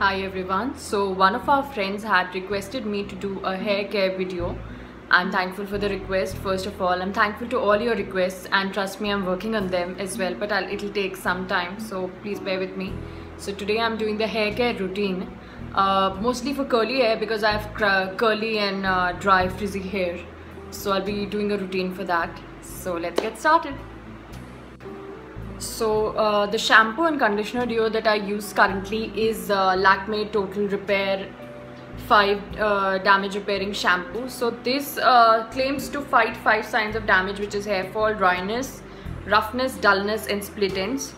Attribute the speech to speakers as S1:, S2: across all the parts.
S1: Hi everyone. So one of our friends had requested me to do a hair care video. I'm thankful for the request. First of all, I'm thankful to all your requests, and trust me, I'm working on them as well, but it'll take some time, so please bear with me. So today I'm doing the hair care routine, mostly for curly hair because I have curly and dry frizzy hair. So I'll be doing a routine for that. So let's get started. So the shampoo and conditioner duo that I use currently is Lakme Total Repair 5 damage repairing shampoo. So this claims to fight 5 signs of damage, which is hair fall, dryness, roughness, dullness and split ends.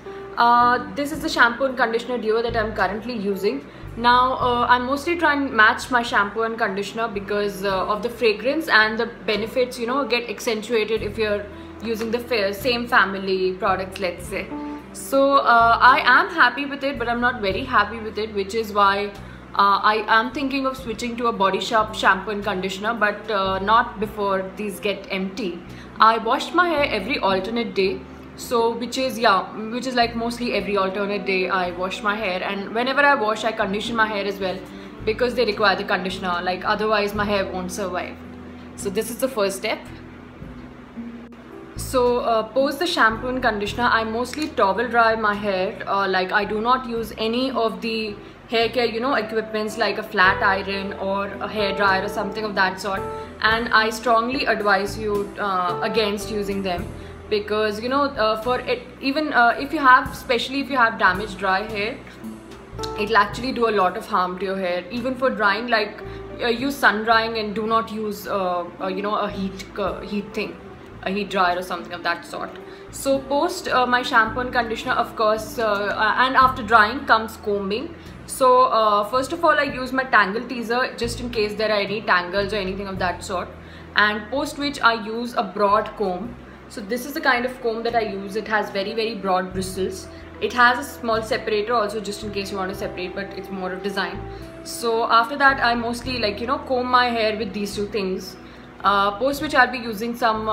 S1: This is the shampoo and conditioner duo that I'm currently using. Now I'm mostly trying to match my shampoo and conditioner because of the fragrance and the benefits, get accentuated if you're using the same family products, let's say. So I am happy with it, but I'm not very happy with it, which is why I am thinking of switching to a Body Shop shampoo and conditioner, but not before these get empty. I wash my hair every alternate day, so which is like mostly every alternate day I wash my hair, and whenever I wash I condition my hair as well because they require the conditioner, like otherwise my hair won't survive. So this is the first step. So post the shampoo and conditioner, I mostly towel dry my hair. Like I do not use any of the hair care equipments like a flat iron or a hair dryer or something of that sort, and I strongly advise you against using them because for it, even especially if you have damaged dry hair, it'll actually do a lot of harm to your hair. Even for drying, like use sun drying and do not use a heat dryer or something of that sort. So post my shampoo and conditioner, of course, and after drying comes combing. So first of all, I use my tangle teaser just in case there are any tangles or anything of that sort, and post which I use a broad comb. So this is the kind of comb that I use. It has very broad bristles. It has a small separator also just in case you want to separate, but it's more of design. So after that I mostly comb my hair with these two things. Post which I'll be using some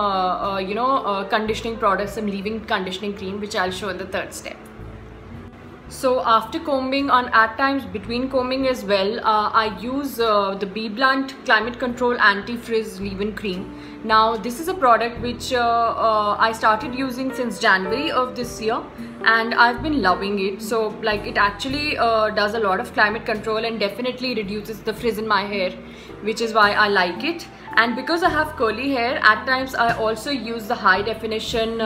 S1: conditioning products, some leave-in conditioning cream, which I'll show in the third step. So after combing, at times between combing as well, I use the BBlunt Climate Control Anti-Frizz Leave-In Cream. Now this is a product which I started using since January of this year, and I've been loving it. So like it actually does a lot of climate control and definitely reduces the frizz in my hair, which is why I like it. And because I have curly hair, at times I also use the high definition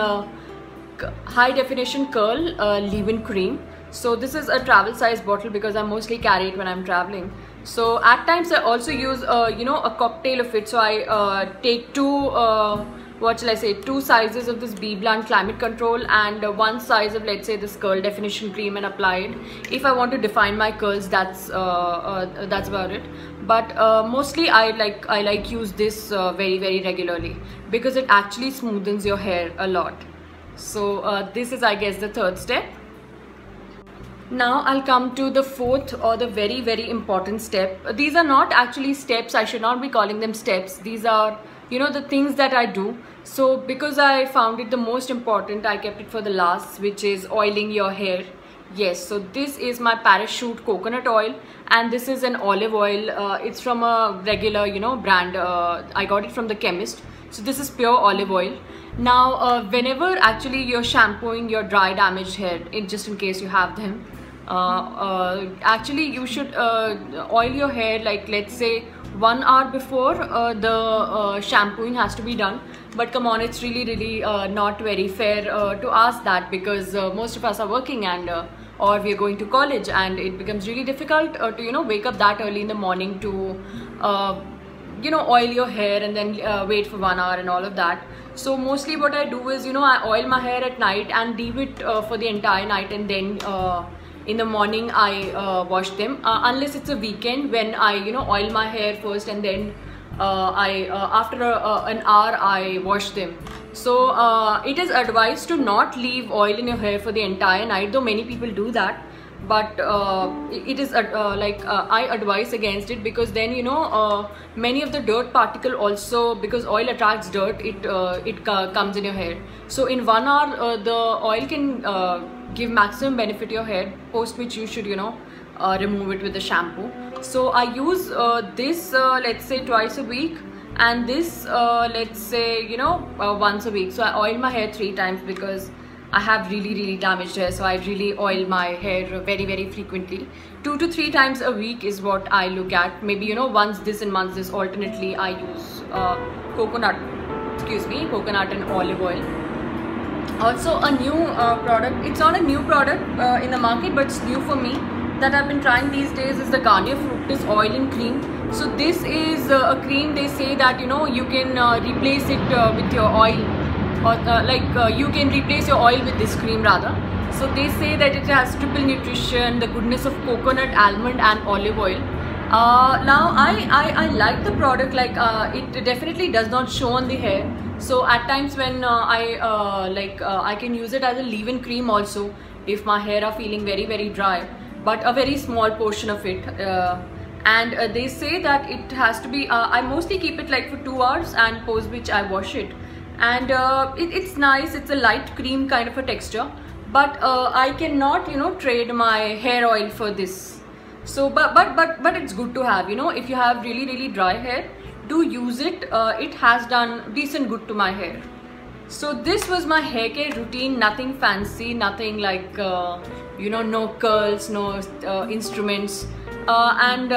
S1: curl leave-in cream. So this is a travel size bottle because I mostly carry it when I'm traveling. So at times I also use a cocktail of it. So I take two sizes of this BBlunt Climate Control and one size of, let's say, this curl definition cream, and apply it. If I want to define my curls, that's about it. But mostly I like use this very regularly because it actually smoothens your hair a lot. So this is, I guess, the third step. Now I'll come to the fourth, or the very important step. These are not actually steps. I should not be calling them steps. These are the things that I do. So because I found it the most important, I kept it for the last, which is oiling your hair. Yes, so this is my Parachute coconut oil, and this is an olive oil. It's from a regular brand. I got it from the chemist. So this is pure olive oil. Now whenever actually you're shampooing your dry damaged hair, just in case you have them, actually you should oil your hair, like let's say 1 hour before the shampooing has to be done. But come on, it's really not very fair to ask that, because most of us are working and or we are going to college, and it becomes really difficult to wake up that early in the morning to oil your hair and then wait for 1 hour and all of that. So mostly what I do is I oil my hair at night and leave it for the entire night, and then in the morning I wash them, unless it's a weekend, when I oil my hair first and then after an hour I wash them. So it is advised to not leave oil in your hair for the entire night, though many people do that. But it is I advise against it, because then many of the dirt particle also, because oil attracts dirt, it comes in your hair. So in 1 hour the oil can give maximum benefit to your hair, post which you should remove it with the shampoo. So I use this let's say twice a week, and this let's say once a week. So I oil my hair 3 times because I have really damaged hair, so I really oil my hair very frequently. 2 to 3 times a week is what I look at. Maybe once this and once this. Alternately I use coconut and olive oil. Also a new product, it's not a new product in the market, but it's new for me, that I've been trying these days, is the Garnier Fructis Oil and Cream. So this is a cream. They say that you can replace it with your oil, or you can replace your oil with this cream rather. So they say that it has triple nutrition, the goodness of coconut, almond and olive oil. Now I like the product. It definitely does not show on the hair. So at times when I can use it as a leave-in cream also if my hair are feeling very dry, but a very small portion of it. And they say that it has to be, I mostly keep it like for 2 hours, and post which I wash it. And it's nice. It's a light cream kind of a texture, but I cannot trade my hair oil for this. So but it's good to have. If you have really dry hair, do use it. It has done decent good to my hair. So this was my hair care routine. Nothing fancy, nothing like no curls, no instruments. And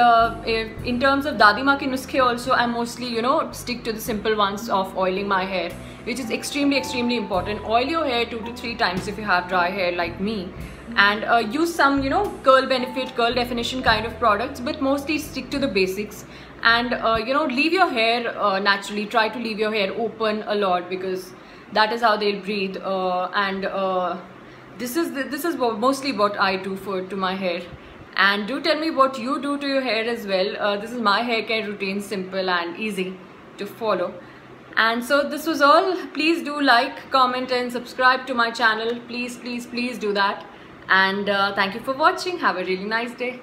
S1: in terms of Dadi Ma Ke Nuskhe also, I mostly stick to the simple ones of oiling my hair, which is extremely important. Oil your hair 2 to 3 times if you have dry hair like me, and use some curl benefit, curl definition kind of products, but mostly stick to the basics. And leave your hair naturally. Try to leave your hair open a lot, because that is how they'll breathe. This is mostly what I do to my hair. And do tell me what you do to your hair as well. This is my hair care routine, simple and easy to follow. And so this was all. Please do like, comment and subscribe to my channel. Please do that. And thank you for watching. Have a really nice day.